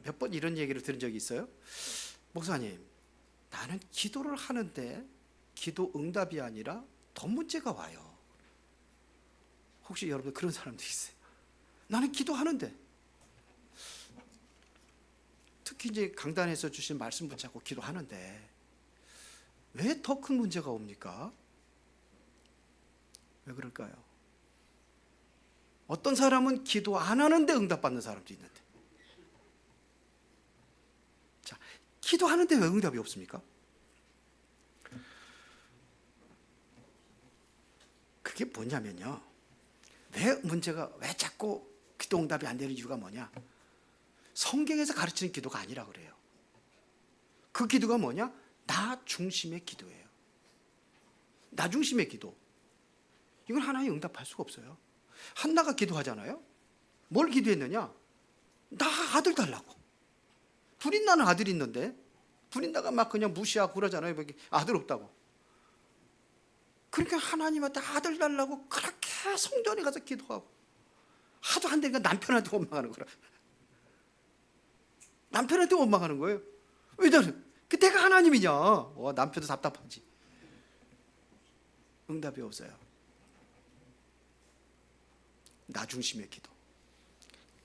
몇 번 이런 얘기를 들은 적이 있어요. 목사님, 나는 기도를 하는데 기도 응답이 아니라 더 문제가 와요. 혹시 여러분 그런 사람도 있어요? 나는 기도하는데, 특히 이제 강단에서 주신 말씀 붙잡고 기도하는데 왜 더 큰 문제가 옵니까? 왜 그럴까요? 어떤 사람은 기도 안 하는데 응답받는 사람도 있는데, 자, 기도하는데 왜 응답이 없습니까? 그게 뭐냐면요, 왜 자꾸 기도 응답이 안 되는 이유가 뭐냐? 성경에서 가르치는 기도가 아니라 그래요. 그 기도가 뭐냐? 나 중심의 기도예요. 나 중심의 기도. 이건 하나님 응답할 수가 없어요. 한나가 기도하잖아요. 뭘 기도했느냐? 나 아들 달라고. 불인 나는 아들이 있는데 불인 나가 막 그냥 무시하고 그러잖아요. 아들 없다고. 그러니까 하나님한테 아들 달라고 그렇게 성전에 가서 기도하고 하도 안 되니까 남편한테 원망하는 거라. 남편한테 원망하는 거예요. 왜냐면 내가 하나님이냐. 남편도 답답하지. 응답이 없어요. 나 중심의 기도.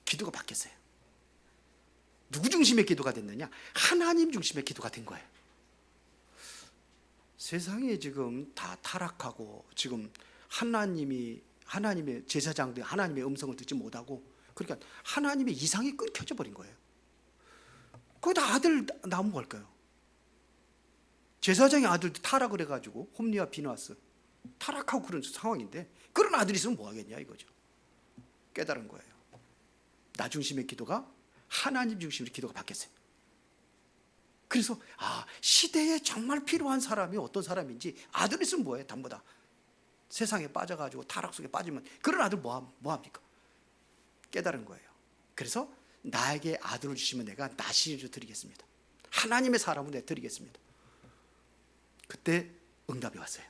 기도가 바뀌었어요. 누구 중심의 기도가 됐느냐? 하나님 중심의 기도가 된 거예요. 세상이 지금 다 타락하고 지금 하나님의 제사장들 하나님의 음성을 듣지 못하고, 그러니까 하나님의 이상이 끊겨져 버린 거예요. 거기다 아들 낳으면 뭘까요? 제사장의 아들도 타락을 해가지고 홈리와 비누아스 타락하고 그런 상황인데, 그런 아들이 있으면 뭐 하겠냐 이거죠. 깨달은 거예요. 나 중심의 기도가 하나님 중심의 기도가 바뀌었어요. 그래서 시대에 정말 필요한 사람이 어떤 사람인지, 아들 있으면 뭐해? 담보다 세상에 빠져가지고 타락 속에 빠지면 그런 아들 뭐합니까? 깨달은 거예요. 그래서 나에게 아들을 주시면 내가 나시를 드리겠습니다. 하나님의 사람을 내가 드리겠습니다. 그때 응답이 왔어요.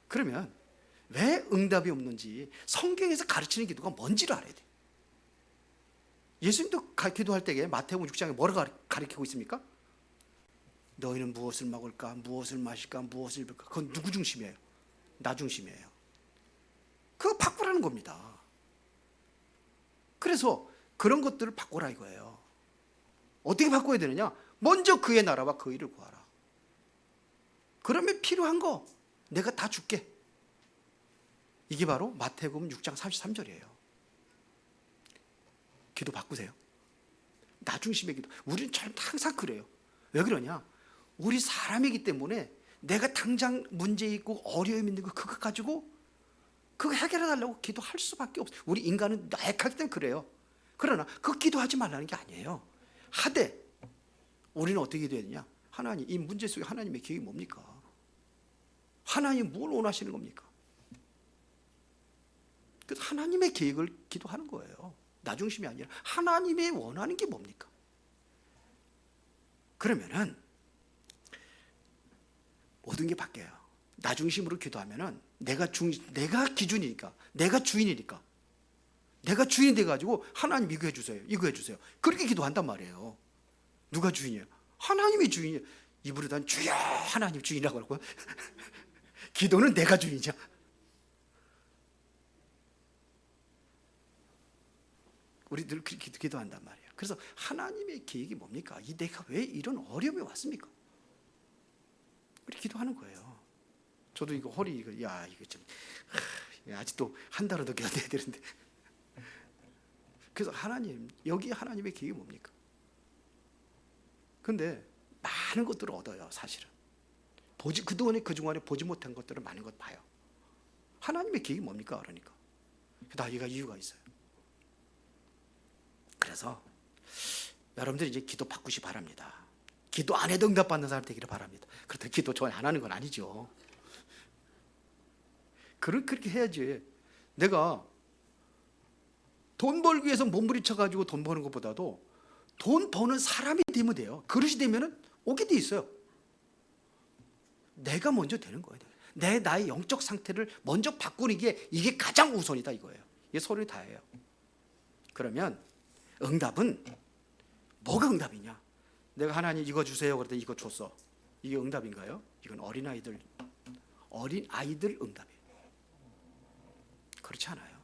그러면 왜 응답이 없는지 성경에서 가르치는 기도가 뭔지를 알아야 돼요. 예수님도 기도할 때에 마태복음 6장에 뭐를 가르치고 있습니까? 너희는 무엇을 먹을까? 무엇을 마실까? 무엇을 입을까? 그건 누구 중심이에요? 나 중심이에요. 그거 바꾸라는 겁니다. 그래서 그런 것들을 바꾸라 이거예요. 어떻게 바꿔야 되느냐? 먼저 그의 나라와 그 일을 구하라. 그러면 필요한 거 내가 다 줄게. 이게 바로 마태복음 6장 33절이에요. 기도 바꾸세요. 나 중심의 기도. 우리는 항상 그래요. 왜 그러냐? 우리 사람이기 때문에 내가 당장 문제 있고 어려움 있는 거 그거 가지고 그거 해결해 달라고 기도할 수밖에 없어요. 우리 인간은 나약하기 때문에 그래요. 그러나 그 기도하지 말라는 게 아니에요. 하되 우리는 어떻게 기도해야 되냐? 하나님, 이 문제 속에 하나님의 계획이 뭡니까? 하나님 뭘 원하시는 겁니까? 그래서 하나님의 계획을 기도하는 거예요. 나 중심이 아니라 하나님의 원하는 게 뭡니까? 그러면은 모든 게 바뀌어요. 나 중심으로 기도하면은 내가 기준이니까, 내가 주인이니까, 내가 주인이 돼가지고 하나님 이거 해주세요, 이거 해주세요. 그렇게 기도한단 말이에요. 누가 주인이에요? 하나님이 주인이에요. 입으로는 주여 하나님 주인이라고 하고 기도는 내가 주인이죠. 우리들 그렇게 기도한단 말이에요. 그래서 하나님의 계획이 뭡니까? 내가 왜 이런 어려움이 왔습니까? 우리 기도하는 거예요. 저도 이거 허리 이거 좀 아직도 한 달은 더 견뎌야 되는데. 그래서 하나님, 여기 하나님의 계획이 뭡니까? 근데 많은 것들을 얻어요, 사실은. 그동안에 보지 못한 것들은 많은 것 봐요. 하나님의 계획이 뭡니까? 그러니까. 다 이유가 있어요. 그래서 여러분들이 이제 기도 바꾸시 바랍니다. 기도 안 해도 응답받는 사람 되기를 바랍니다. 그렇다고 기도 전혀 안 하는 건 아니죠. 그렇게 해야지. 내가 돈 벌기 위해서 몸부림쳐가지고 돈 버는 것보다도 돈 버는 사람이 되면 돼요. 그릇이 되면은 오게 돼 있어요. 내가 먼저 되는 거예요. 나의 영적 상태를 먼저 바꾸는 게 이게 가장 우선이다 이거예요. 이게 서로 다예요. 그러면 응답은 뭐가 응답이냐? 내가 하나님 이거 주세요 그랬더니 이거 줬어. 이게 응답인가요? 이건 어린아이들 응답이에요. 그렇지 않아요.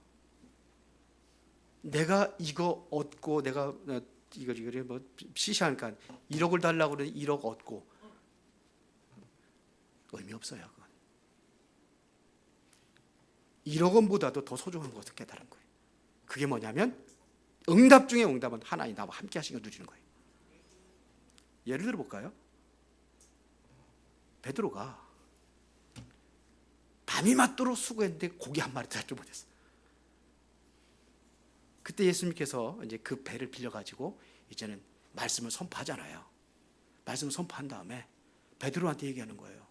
내가 이거 얻고 내가 이거 뭐 시시하니까 1억을 달라고 그러는데 1억 얻고 의미 없어요. 그건. 1억 원보다도 더 소중한 것을 깨달은 거예요. 그게 뭐냐면 응답 중에 응답은 하나님 나와 함께 하신 걸 누리는 거예요. 예를 들어 볼까요? 베드로가 밤이 맞도록 수고했는데 고기 한 마리 잡지 못했어. 그때 예수님께서 이제 그 배를 빌려 가지고 이제는 말씀을 선포하잖아요. 말씀을 선포한 다음에 베드로한테 얘기하는 거예요.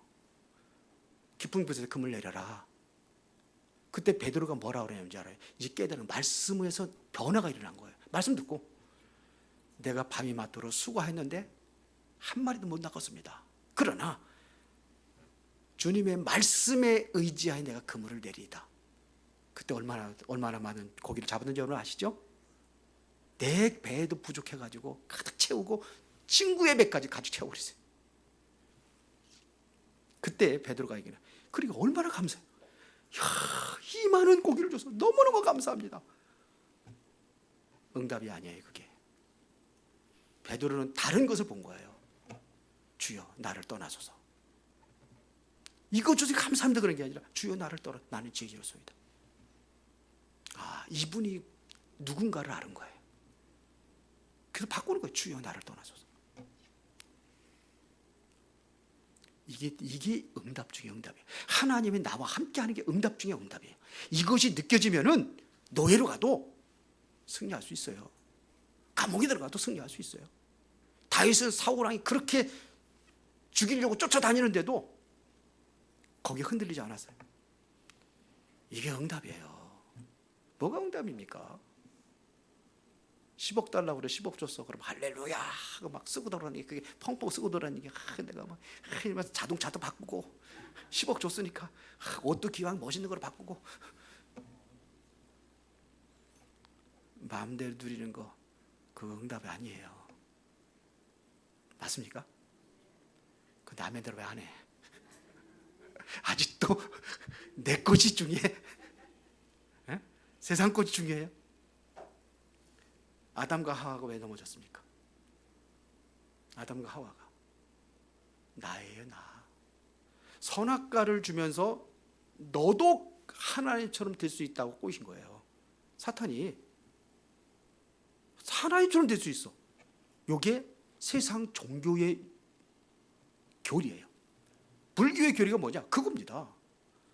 깊은 곳에서 금을 내려라. 그때 베드로가 뭐라 그랬는지 알아요? 이제 깨달은 말씀에서 변화가 일어난 거예요. 말씀 듣고 내가 밤이 맞도록 수고했는데 한 마리도 못 낚았습니다. 그러나 주님의 말씀에 의지하여 내가 그물을 내리이다. 그때 얼마나 많은 고기를 잡았는지 여러분 아시죠? 내 배에도 부족해가지고 가득 채우고 친구의 배까지 가득 채워버렸어요. 그때 베드로가 얘기해. 그러니까 얼마나 감사해요. 이 많은 고기를 줘서 너무너무 감사합니다. 응답이 아니에요. 그게 베드로는 다른 것을 본 거예요. 주여 나를 떠나소서. 이거 주셔서 감사합니다 그런 게 아니라 주여 나를 떠나 나는 죄지로소이다. 이분이 누군가를 아는 거예요. 그래서 바꾸는 거예요. 주여 나를 떠나소서. 이게 응답 중에 응답이에요. 하나님이 나와 함께하는 게 응답 중에 응답이에요. 이것이 느껴지면은 노예로 가도 승리할 수 있어요. 감옥에 들어가도 승리할 수 있어요. 다윗은 사울 왕이 그렇게 죽이려고 쫓아다니는데도 거기에 흔들리지 않았어요. 이게 응답이에요. 뭐가 응답입니까? 10억 달라고 그래. 10억 줬어. 그럼 할렐루야 하고 막 쓰고 돌아다니게 그게 펑펑 쓰고 다니게 내가 막 자동차도 바꾸고 10억 줬으니까 옷도 기왕 멋있는 걸 바꾸고 마음대로 누리는 거 그거 응답이 아니에요. 맞습니까? 그 남의 대로 왜 안 해? 아직도 내 것이 중요해? 에? 세상 것이 중요해요? 아담과 하와가 왜 넘어졌습니까? 아담과 하와가 나예요, 나. 선악과를 주면서 너도 하나님처럼 될 수 있다고 꼬신 거예요. 사탄이 하나님처럼 될 수 있어. 이게 세상 종교의 교리예요. 불교의 교리가 뭐냐? 그겁니다.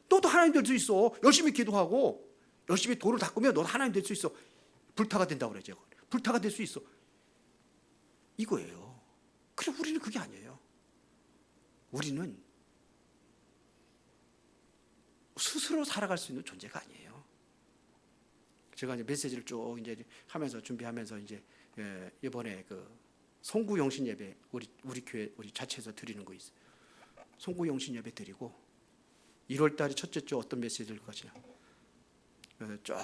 너도 하나님 될 수 있어. 열심히 기도하고 열심히 돌을 닦으면 너도 하나님 될 수 있어. 불타가 된다고 그러죠. 불타가 될 수 있어. 이거예요. 그래 우리는 그게 아니에요. 우리는 스스로 살아갈 수 있는 존재가 아니에요. 제가 이제 메시지를 쭉 이제 하면서 준비하면서 이제 이번에 그 송구 영신 예배 우리 교회 우리 자체에서 드리는 거 있어요. 송구 영신 예배 드리고 1월 달에 첫째 주 어떤 메시지를 것이냐 쭉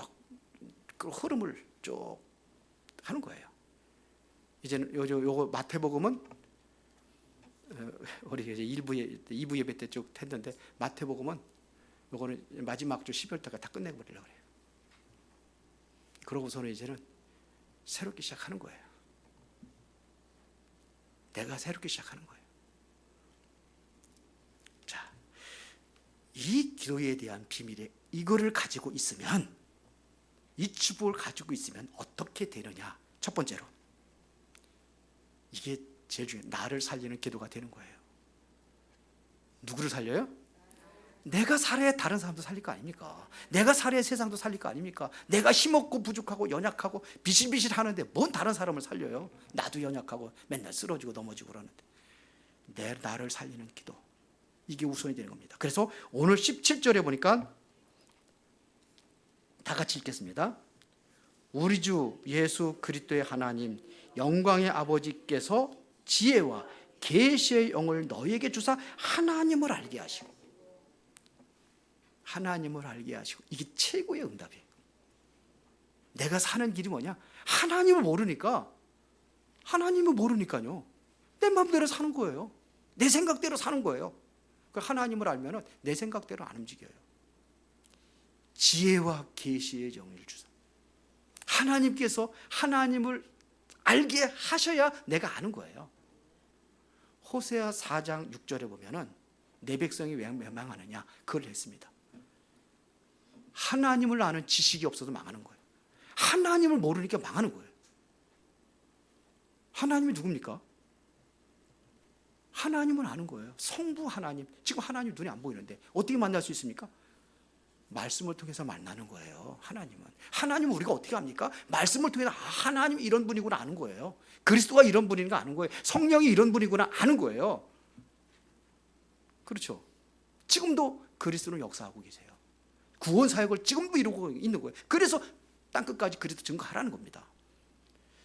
흐름을 쭉 하는 거예요. 이제는 요거 마태복음은 우리 이제 2부 예배 때 쭉 했는데 마태복음은 요거는 마지막 주 12월 달까지 다 끝내버리려고 그래요. 그러고서는 이제는 새롭게 시작하는 거예요. 내가 새롭게 시작하는 거예요. 자, 이 기도에 대한 비밀에 이거를 가지고 있으면 이 축복을 가지고 있으면 어떻게 되느냐? 첫 번째로 이게 제일 중요해요. 나를 살리는 기도가 되는 거예요. 누구를 살려요? 내가 살아야 다른 사람도 살릴 거 아닙니까? 내가 살아야 세상도 살릴 거 아닙니까? 내가 힘없고 부족하고 연약하고 비실비실 하는데 뭔 다른 사람을 살려요? 나도 연약하고 맨날 쓰러지고 넘어지고 그러는데 나를 살리는 기도 이게 우선이 되는 겁니다. 그래서 오늘 17절에 보니까 다 같이 읽겠습니다. 우리 주 예수 그리스도의 하나님 영광의 아버지께서 지혜와 계시의 영을 너희에게 주사 하나님을 알게 하시고 하나님을 알게 하시고 이게 최고의 응답이에요. 내가 사는 길이 뭐냐? 하나님을 모르니까 하나님을 모르니까요. 내 마음대로 사는 거예요. 내 생각대로 사는 거예요. 하나님을 알면 내 생각대로 안 움직여요. 지혜와 계시의 영을 주사. 하나님께서 하나님을 알게 하셔야 내가 아는 거예요. 호세아 4장 6절에 보면은 내 백성이 왜 망하느냐 그걸 했습니다. 하나님을 아는 지식이 없어도 망하는 거예요. 하나님을 모르니까 망하는 거예요. 하나님이 누굽니까? 하나님을 아는 거예요. 성부 하나님. 지금 하나님 눈에 안 보이는데 어떻게 만날 수 있습니까? 말씀을 통해서 만나는 거예요. 하나님은 우리가 어떻게 합니까? 말씀을 통해서 하나님 이런 분이구나 아는 거예요. 그리스도가 이런 분인 거 아는 거예요. 성령이 이런 분이구나 아는 거예요. 그렇죠? 지금도 그리스도는 역사하고 계세요. 구원 사역을 지금도 이루고 있는 거예요. 그래서 땅끝까지 그리스도 증거하라는 겁니다.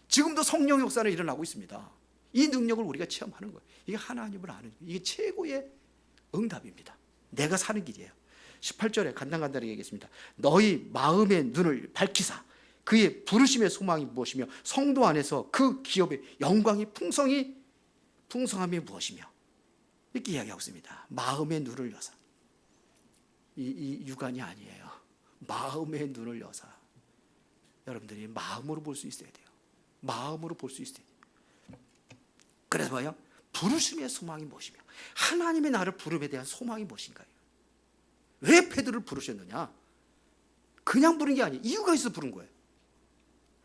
지금도 성령 역사는 일어나고 있습니다. 이 능력을 우리가 체험하는 거예요. 이게 하나님을 아는, 이게 최고의 응답입니다. 내가 사는 길이에요. 18절에 간단하게 얘기했습니다. 너희 마음의 눈을 밝히사 그의 부르심의 소망이 무엇이며 성도 안에서 그 기업의 영광이 풍성함이 무엇이며 이렇게 이야기하고 있습니다. 마음의 눈을 여사. 이 육안이 아니에요. 마음의 눈을 여사. 여러분들이 마음으로 볼 수 있어야 돼요. 마음으로 볼 수 있어야 돼요. 그래서 뭐예요? 부르심의 소망이 무엇이며 하나님의 나를 부름에 대한 소망이 무엇인가요? 왜 베드로를 부르셨느냐? 그냥 부른 게 아니에요. 이유가 있어 부른 거예요.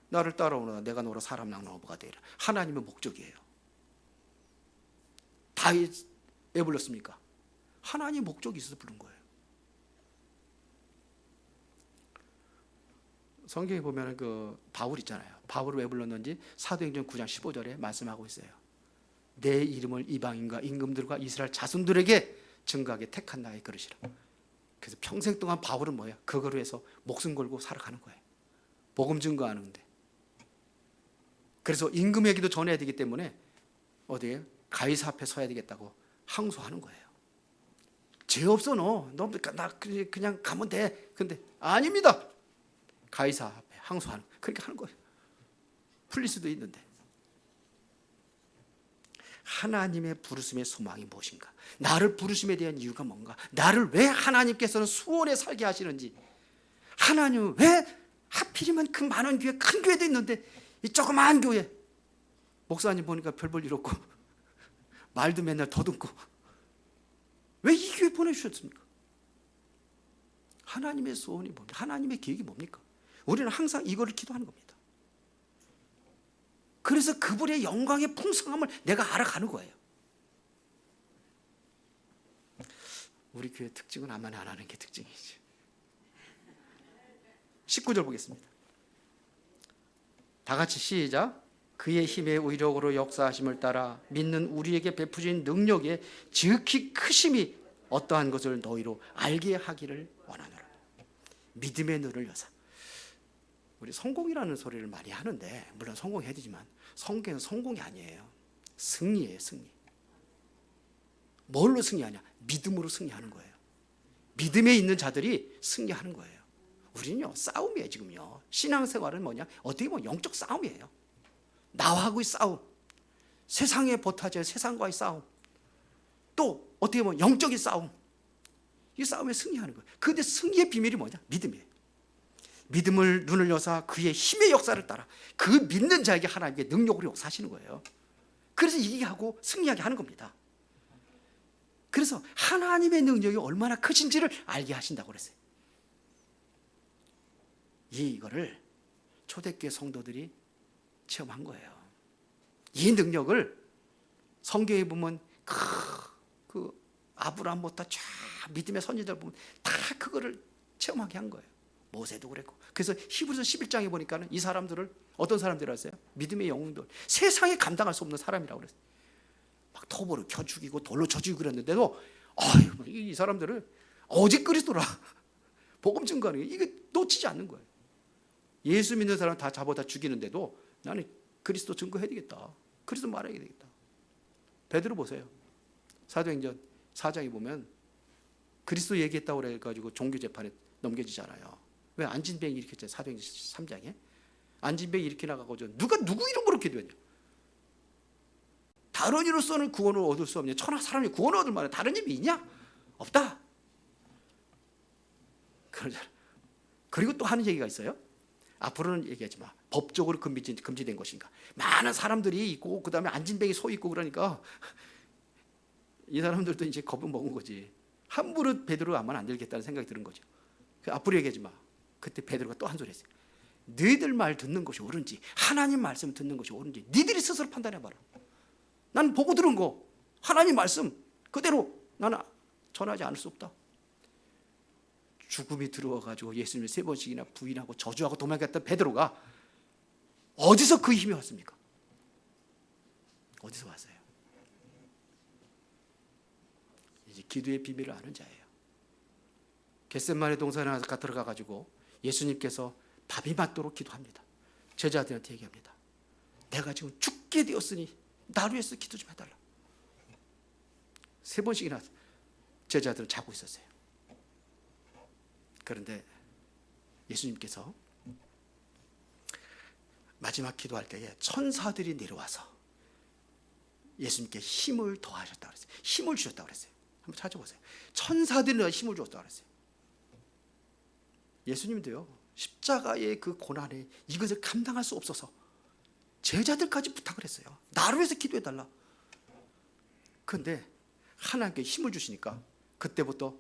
나를 따라오너라 내가 너로 사람 낳는 어부가 되리라. 하나님의 목적이에요. 다윗 왜 불렀습니까? 하나님의 목적이 있어서 부른 거예요. 성경에 보면 그 바울 있잖아요. 바울을 왜 불렀는지 사도행전 9장 15절에 말씀하고 있어요. 내 이름을 이방인과 임금들과 이스라엘 자손들에게 증거하게 택한 나의 그릇이라. 그래서 평생 동안 바울은 뭐야? 그거로 해서 목숨 걸고 살아가는 거예요. 복음 증거하는데. 그래서 임금에게도 전해야 되기 때문에 어디에 가이사 앞에 서야 되겠다고 항소하는 거예요. 죄 없어 나 그냥 가면 돼. 근데 아닙니다. 가이사 앞에 항소하는 그렇게 하는 거예요. 풀릴 수도 있는데. 하나님의 부르심의 소망이 무엇인가? 나를 부르심에 대한 이유가 뭔가? 나를 왜 하나님께서는 수원에 살게 하시는지, 하나님은 왜 하필이면 그 많은 교회, 큰 교회도 있는데 이 조그마한 교회 목사님 보니까 별 볼 일 없고 말도 맨날 더듬고 왜 이 교회 보내주셨습니까? 하나님의 소원이 뭡니까? 하나님의 계획이 뭡니까? 우리는 항상 이거를 기도하는 겁니다. 그래서 그분의 영광의 풍성함을 내가 알아가는 거예요. 우리 교회 특징은 아마 안 하는 게 특징이지. 19절 보겠습니다. 다 같이 시작. 그의 힘의 의력으로 역사하심을 따라 믿는 우리에게 베푸신 능력의 지극히 크심이 어떠한 것을 너희로 알게 하기를 원하노라. 믿음의 눈을 여사. 우리 성공이라는 소리를 많이 하는데 물론 성공해야 되지만 성공은 성공이 아니에요. 승리예요. 승리. 뭘로 승리하냐? 믿음으로 승리하는 거예요. 믿음에 있는 자들이 승리하는 거예요. 우리는요 싸움이에요. 지금요 신앙생활은 뭐냐? 어떻게 보면 영적 싸움이에요. 나하고의 싸움, 세상의 버타제, 세상과의 싸움, 또 어떻게 보면 영적인 싸움. 이 싸움에 승리하는 거예요. 그런데 승리의 비밀이 뭐냐? 믿음이에요. 믿음을 눈을 여사 그의 힘의 역사를 따라 그 믿는 자에게 하나님의 능력으로 역사하시는 거예요. 그래서 이기게 하고 승리하게 하는 겁니다. 그래서 하나님의 능력이 얼마나 크신지를 알게 하신다고 그랬어요. 이거를 초대교회 성도들이 체험한 거예요. 이 능력을 성경에 보면 그 아브라함부터 쫙 믿음의 선지자들 보면 다 그거를 체험하게 한 거예요. 모세도 그랬고. 그래서 히브리서 11장에 보니까는 이 사람들을 어떤 사람들이라고 했어요? 믿음의 영웅들. 세상에 감당할 수 없는 사람이라고 그랬어요. 막 톱으로 켜 죽이고 돌로 쳐 죽이고 그랬는데도 이 사람들을 오직 그리스도라. 복음 증거하는 게 이게 놓치지 않는 거예요. 예수 믿는 사람 다 잡아다 죽이는데도 나는 그리스도 증거해야 되겠다. 그리스도 말해야 되겠다. 베드로 보세요. 사도행전 4장에 보면 그리스도 얘기했다고 그래가지고 종교재판에 넘겨지잖아요. 왜 안진뱅이 일으켰잖아요. 사도행전 3장에 안진뱅이 일으켜 나가고 누가 누구 이름으로 기도했냐? 다른 이로서는 구원을 얻을 수 없냐? 천하 사람이 구원을 얻을 만한 다른 힘이 있냐? 없다. 그러잖아. 그리고 또 하는 얘기가 있어요. 앞으로는 얘기하지 마. 법적으로 금지된 것인가? 많은 사람들이 있고 그다음에 안진뱅이 서 있고 그러니까 이 사람들도 이제 겁은 먹은 거지. 함부로 베드로 아마 안 들겠다는 생각이 드는 거죠. 앞으로 얘기하지 마. 그때 베드로가 또 한 소리 했어요. 너희들 말 듣는 것이 옳은지 하나님 말씀 듣는 것이 옳은지 니들이 스스로 판단해봐라. 난 보고 들은 거 하나님 말씀 그대로 나는 전하지 않을 수 없다. 죽음이 들어와가지고 예수님을 3번씩이나 부인하고 저주하고 도망갔던 베드로가 어디서 그 힘이 왔습니까? 어디서 왔어요? 이제 기도의 비밀을 아는 자예요. 겟세마네 동산에 들어가가지고 예수님께서 밥이 맞도록 기도합니다. 제자들한테 얘기합니다. 내가 지금 죽게 되었으니 나를 위해서 기도 좀 해달라. 3번씩이나 제자들은 자고 있었어요. 그런데 예수님께서 마지막 기도할 때에 천사들이 내려와서 예수님께 힘을 더하셨다고 그랬어요. 힘을 주셨다고 그랬어요. 한번 찾아보세요. 천사들이 힘을 주었다고 그랬어요. 예수님도요, 십자가의 그 고난에 이것을 감당할 수 없어서 제자들까지 부탁을 했어요. 나를 위해서 기도해달라. 그런데 하나님께 힘을 주시니까 그때부터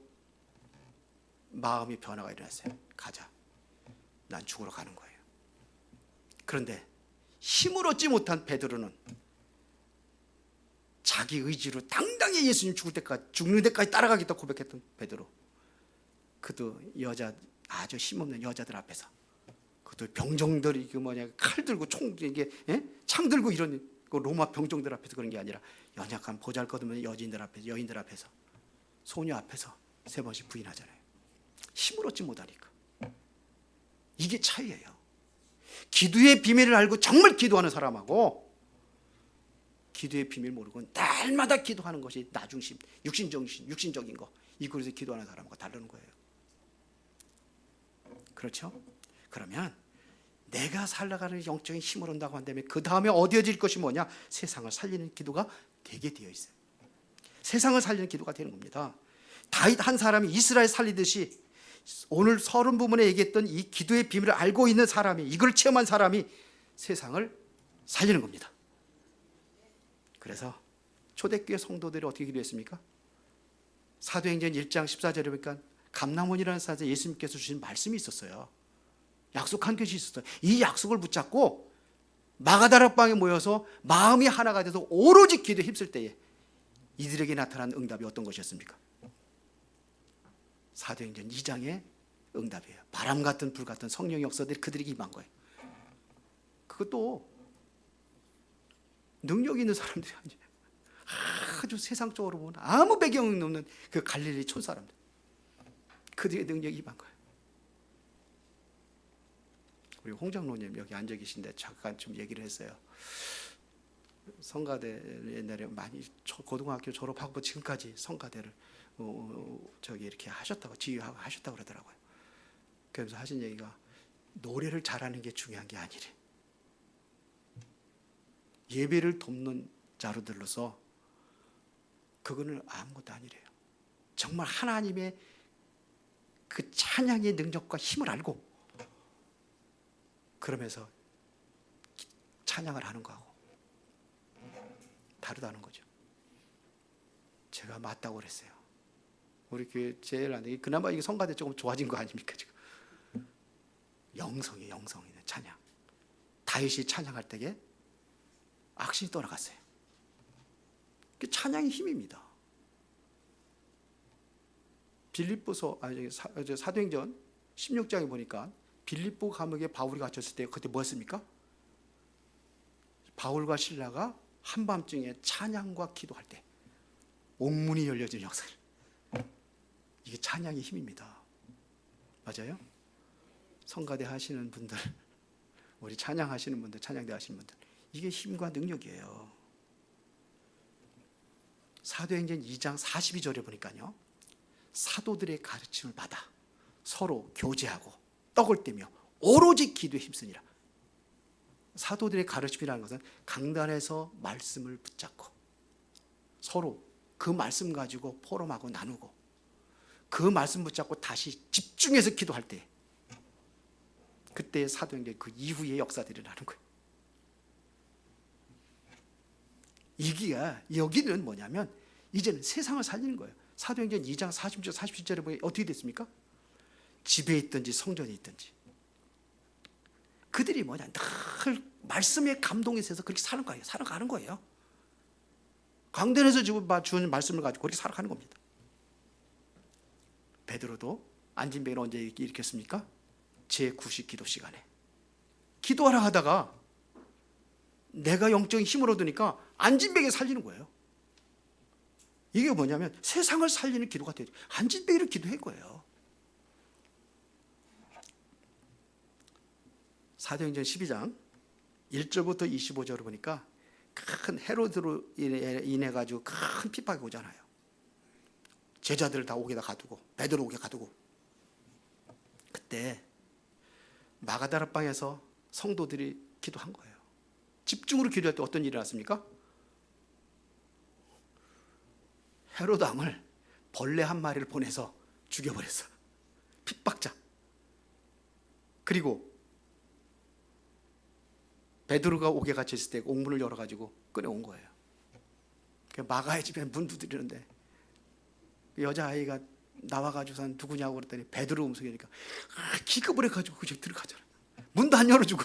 마음의 변화가 일어났어요. 가자. 난 죽으러 가는 거예요. 그런데 힘을 얻지 못한 베드로는 자기 의지로 당당히 예수님 죽는 데까지 따라가겠다 고백했던 베드로. 그도 여자 아주 힘없는 여자들 앞에서 그도 병정들이 칼 들고 총 이게 창 들고 이런 그 로마 병정들 앞에서 그런 게 아니라 연약한 보잘것없는 여인들 앞에서 소녀 앞에서 3번씩 부인하잖아요. 힘을 얻지 못하니까. 이게 차이예요. 기도의 비밀을 알고 정말 기도하는 사람하고 기도의 비밀 모르고 날마다 기도하는 것이 나중심, 육신적인 거 이거에서 기도하는 사람과 다르는 거예요. 그렇죠? 그러면 내가 살아가는 영적인 힘을 얻는다고 한다면 그 다음에 얻어질 것이 뭐냐? 세상을 살리는 기도가 되게 되어 있어요. 세상을 살리는 기도가 되는 겁니다. 다윗 한 사람이 이스라엘 살리듯이 오늘 서론 부분에 얘기했던 이 기도의 비밀을 알고 있는 사람이, 이걸 체험한 사람이 세상을 살리는 겁니다. 그래서 초대교회 성도들이 어떻게 기도했습니까? 사도행전 1장 14절에 보니까 감람원이라는 사람에 예수님께서 주신 말씀이 있었어요. 약속한 것이 있었어요. 이 약속을 붙잡고 마가다락방에 모여서 마음이 하나가 돼서 오로지 기도에 힘쓸 때에 이들에게 나타난 응답이 어떤 것이었습니까? 사도행전 2장의 응답이에요. 바람 같은 불 같은 성령의 역사들이 그들에게 임한 거예요. 그것도 능력 있는 사람들이 아니에요. 아주 세상적으로 보면 아무 배경이 없는 그 갈릴리 촌사람들, 그들의 능력이 임한 거예요. 우리 홍 장로님 여기 앉아 계신데 잠깐 좀 얘기를 했어요. 성가대 옛날에 많이 고등학교 졸업하고 지금까지 성가대를 저기 이렇게 하셨다고 지휘하고 하셨다고 그러더라고요. 그래서 하신 얘기가 노래를 잘하는 게 중요한 게 아니래. 예배를 돕는 자로들로서 그거는 아무것도 아니래요. 정말 하나님의 그 찬양의 능력과 힘을 알고 그러면서 찬양을 하는 거하고 다르다는 거죠. 제가 맞다고 그랬어요. 우리 교회 제일 안 돼. 그나마 이게 성가대 조금 좋아진 거 아닙니까 지금? 영성이 있는 찬양. 다윗이 찬양할 때에 악신이 떠나갔어요. 그 찬양의 힘입니다. 빌립보서 사도행전 16장에 보니까 빌립보 감옥에 바울이 갇혔을 때 그때 뭐였습니까? 바울과 실라가 한밤중에 찬양과 기도할 때 옥문이 열려지는 역사를. 이게 찬양의 힘입니다. 맞아요? 성가대 하시는 분들, 우리 찬양하시는 분들, 찬양대 하시는 분들, 이게 힘과 능력이에요. 사도행전 2장 42절에 보니까요, 사도들의 가르침을 받아 서로 교제하고 떡을 떼며 오로지 기도에 힘쓰니라. 사도들의 가르침이라는 것은 강단에서 말씀을 붙잡고 서로 그 말씀 가지고 포럼하고 나누고 그 말씀 붙잡고 다시 집중해서 기도할 때 그때 사도행전 그 이후의 역사들이 일어나는 거예요. 이기야 여기는 뭐냐면 이제는 세상을 살리는 거예요. 사도행전 2장 40절 47절에 보면 어떻게 됐습니까? 집에 있든지 성전에 있든지 그들이 뭐냐 늘 말씀에 감동이 있어서 그렇게 사는 거예요. 살아가는 거예요. 강단에서 준 말씀을 가지고 그렇게 살아가는 겁니다. 베드로도 안진뱅이를 언제 일으켰습니까? 제9식 기도 시간에 기도하라 하다가 내가 영적인 힘을 얻으니까 안진뱅이 살리는 거예요. 이게 뭐냐면 세상을 살리는 기도가 되죠. 안진뱅이를 기도한 거예요. 사도행전 12장 1절부터 25절을 보니까 큰 헤로드로 인해 가지고 큰 핍박이 오잖아요. 제자들을 다 옥에다 가두고 베드로 옥에 가두고 그때 마가다라 방에서 성도들이 기도한 거예요. 집중으로 기도할 때 어떤 일이 났습니까? 헤로드 왕을 벌레 한 마리를 보내서 죽여버렸어. 핍박자. 그리고 베드로가 옥에 갇혀 있을 때 옥문을 열어가지고 꺼내온 거예요. 마가의 집에 문 두드리는데 여자아이가 나와가지고서 누구냐고 그랬더니 베드로 음성이니까 기겁을 해가지고 그저 들어가잖아. 문도 안 열어주고.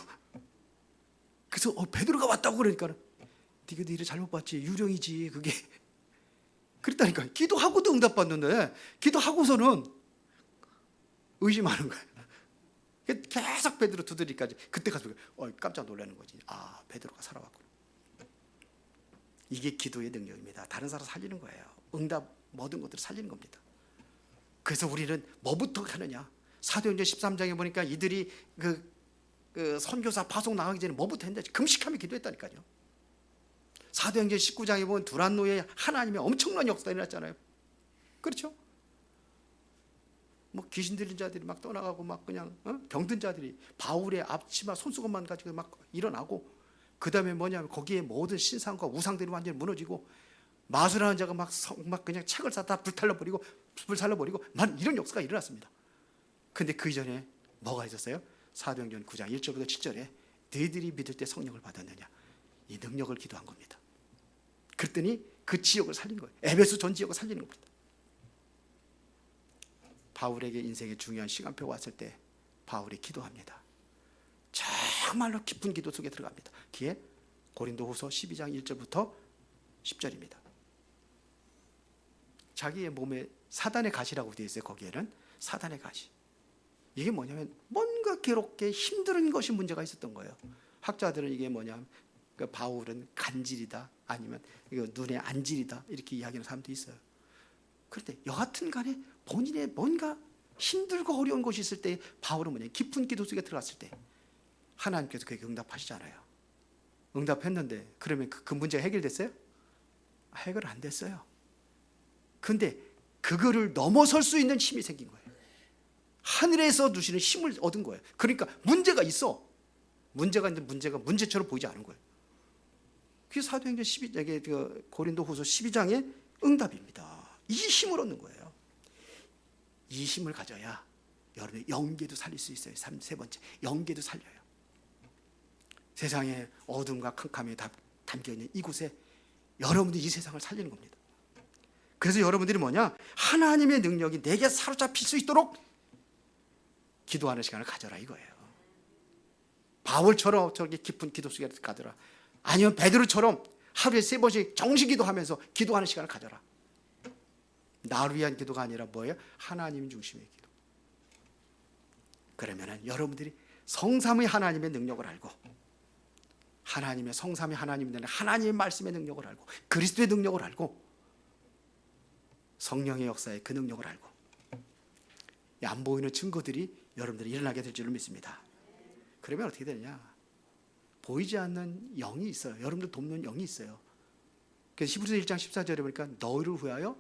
그래서 베드로가 왔다고 그러니까 네가 네 일을 잘못 봤지. 유령이지 그게. 그랬다니까. 기도하고도 응답받는데 기도하고서는 의심하는 거야. 계속 베드로 두드리까지 그때 가서 깜짝 놀라는 거지. 아, 베드로가 살아왔구나. 이게 기도의 능력입니다. 다른 사람 살리는 거예요. 응답 모든 것들을 살리는 겁니다. 그래서 우리는 뭐부터 하느냐? 사도행전 13장에 보니까 이들이 그 선교사 파송 나가기 전에 뭐부터 했는지 금식하며 기도했다니까요. 사도행전 19장에 보면 두란노에 하나님의 엄청난 역사가 일어났잖아요. 그렇죠? 뭐 귀신 들린 자들이 막 떠나가고 막 그냥 병든 자들이 바울의 앞치마 손수건만 가지고 막 일어나고 그 다음에 뭐냐면 거기에 모든 신상과 우상들이 완전히 무너지고 마술하는 자가 막 그냥 책을 다 불살라버리고 막 이런 역사가 일어났습니다. 근데 그 이전에 뭐가 있었어요? 사도행전 9장 1절부터 7절에 너희들이 믿을 때 성령을 받았느냐 이 능력을 기도한 겁니다. 그랬더니 그 지역을 살린 거예요. 에베소 전 지역을 살리는 겁니다. 바울에게 인생의 중요한 시간표가 왔을 때 바울이 기도합니다. 정말로 깊은 기도 속에 들어갑니다. 그게 고린도후서 12장 1절부터 10절입니다. 자기의 몸에 사단의 가시라고 되어 있어요. 거기에는 사단의 가시. 이게 뭐냐면 뭔가 괴롭게 힘든 것이 문제가 있었던 거예요. 학자들은 이게 뭐냐면 바울은 간질이다 아니면 이거 눈의 안질이다 이렇게 이야기하는 사람도 있어요. 그런데 여하튼 간에 본인의 뭔가 힘들고 어려운 것이 있을 때 바울은 뭐냐 깊은 기도 속에 들어갔을 때 하나님께서 그에게 응답하시잖아요. 응답했는데 그러면 그 문제가 해결됐어요? 해결 안 됐어요. 근데 그거를 넘어설 수 있는 힘이 생긴 거예요. 하늘에서 주시는 힘을 얻은 거예요. 그러니까 문제가 있어. 문제가 있는데 문제가 문제처럼 보이지 않은 거예요. 그게 사도행전 12장에 고린도후서 12장의 응답입니다. 이 힘을 얻는 거예요. 이 힘을 가져야 여러분의 영계도 살릴 수 있어요. 세 번째, 영계도 살려요. 세상에 어둠과 캄캄이 담겨있는 이곳에 여러분들이 이 세상을 살리는 겁니다. 그래서 여러분들이 뭐냐? 하나님의 능력이 내게 사로잡힐 수 있도록 기도하는 시간을 가져라 이거예요. 바울처럼 저렇게 깊은 기도 속에 가져라. 아니면 베드로처럼 하루에 3번씩 정식 기도하면서 기도하는 시간을 가져라. 나를 위한 기도가 아니라 뭐예요? 하나님 중심의 기도. 그러면은 여러분들이 성삼위 하나님의 능력을 알고 하나님의 성삼위 하나님이 되는 하나님의 말씀의 능력을 알고 그리스도의 능력을 알고 성령의 역사의 그 능력을 알고 안 보이는 증거들이 여러분들이 일어나게 될 줄을 믿습니다. 그러면 어떻게 되느냐? 보이지 않는 영이 있어요. 여러분들 돕는 영이 있어요. 그래서 히브리서 1장 14절에 보니까 너희를 위하여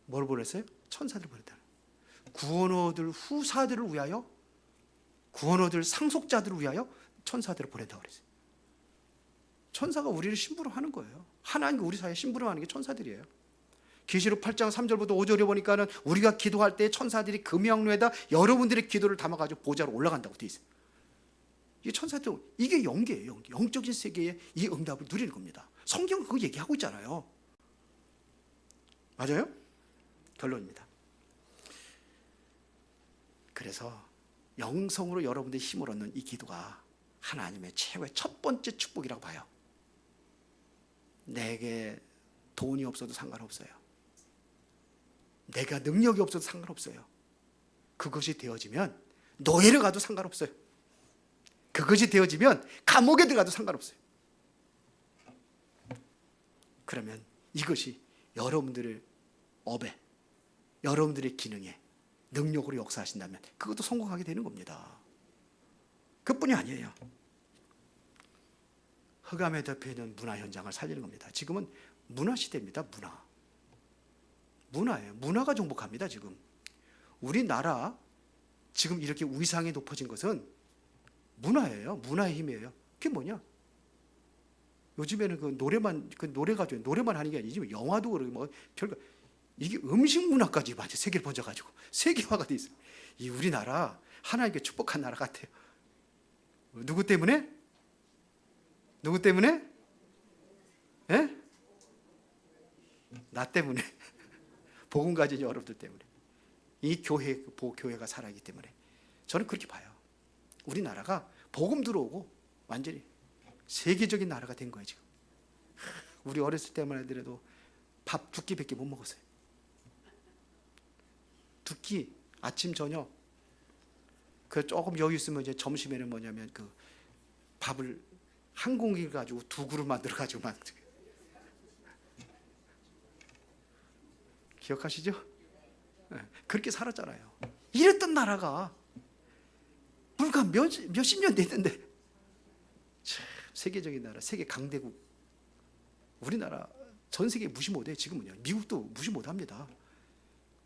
뭘 보냈어요? 천사들을 보냈다. 구원 얻을 후사들을 위하여 구원 얻을 상속자들을 위하여 천사들을 보낸다고 그랬어요. 천사가 우리를 심부름하는 거예요. 하나님과 우리 사이에 심부름하는 게 천사들이에요. 계시록 8장 3절부터 5절에 보니까는 우리가 기도할 때 천사들이 금양로에다 여러분들의 기도를 담아가지고 보좌로 올라간다고 돼 있어요. 이 천사들, 이게 영계예요. 영계. 영적인 세계에 이 응답을 누리는 겁니다. 성경은 그거 얘기하고 있잖아요. 맞아요? 결론입니다. 그래서 영성으로 여러분들이 힘을 얻는 이 기도가 하나님의 최고의 첫 번째 축복이라고 봐요. 내게 돈이 없어도 상관없어요. 내가 능력이 없어도 상관없어요. 그것이 되어지면 노예를 가도 상관없어요. 그것이 되어지면 감옥에 들어가도 상관없어요. 그러면 이것이 여러분들의 업에, 여러분들의 기능에 능력으로 역사하신다면 그것도 성공하게 되는 겁니다. 그뿐이 아니에요. 흑암에 덮여 있는 문화 현장을 살리는 겁니다. 지금은 문화 시대입니다. 문화예요. 문화가 정복합니다. 지금 우리나라 지금 이렇게 위상이 높아진 것은 문화예요. 문화의 힘이에요. 그게 뭐냐? 요즘에는 그 노래 가지고 노래만 하는 게 아니지, 영화도 그러고 뭐 별거, 이게 음식 문화까지 완전 세계를 번져가지고 세계화가 돼 있어요. 이 우리나라 하나님께 축복한 나라 같아요. 누구 때문에? 누구 때문에? 예? 나 때문에. 복음 가진 여러분들 때문에. 이 교회가 살아있기 때문에. 저는 그렇게 봐요. 우리나라가 복음 들어오고 완전히 세계적인 나라가 된 거예요 지금. 우리 어렸을 때만 하더라도 밥 2끼밖에 못 먹었어요. 2끼, 아침 저녁. 그 조금 여유 있으면 이제 점심에는 뭐냐면 그 밥을 한 공기 가지고 2그릇 만들어 가지고 막. 기억하시죠? 네, 그렇게 살았잖아요. 이랬던 나라가 불과 몇십 년 됐는데 세계적인 나라, 세계 강대국. 우리나라 전 세계 무시 못해요. 지금은요. 미국도 무시 못합니다.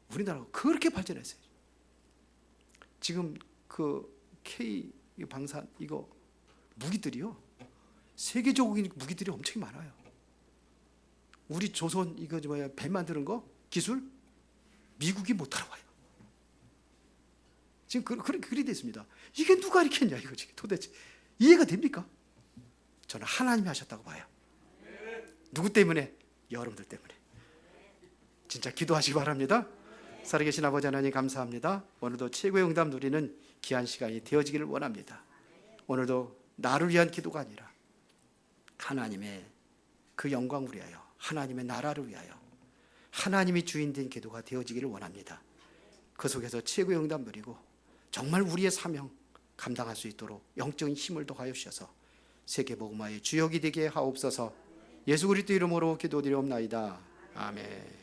우리나라가 그렇게 발전했어요. 지금 그 K 방산 이거 무기들이요, 세계적인 무기들이 엄청 많아요. 우리 조선 이거 배 만드는 거 기술 미국이 못 따라와요. 지금 그리 됐습니다. 이게 누가 이렇게 했냐 이거 지금 도대체 이해가 됩니까? 저는 하나님이 하셨다고 봐요. 누구 때문에? 여러분들 때문에. 진짜 기도하시기 바랍니다. 살아계신 아버지 하나님 감사합니다. 오늘도 최고의 응답 누리는 귀한 시간이 되어지기를 원합니다. 오늘도 나를 위한 기도가 아니라 하나님의 그 영광을 위하여, 하나님의 나라를 위하여 하나님이 주인된 기도가 되어지기를 원합니다. 그 속에서 최고의 응답 누리고 정말 우리의 사명 감당할 수 있도록 영적인 힘을 더하여 주셔서 세계복음화의 주역이 되게 하옵소서. 예수 그리스도 이름으로 기도드리옵나이다. 아멘.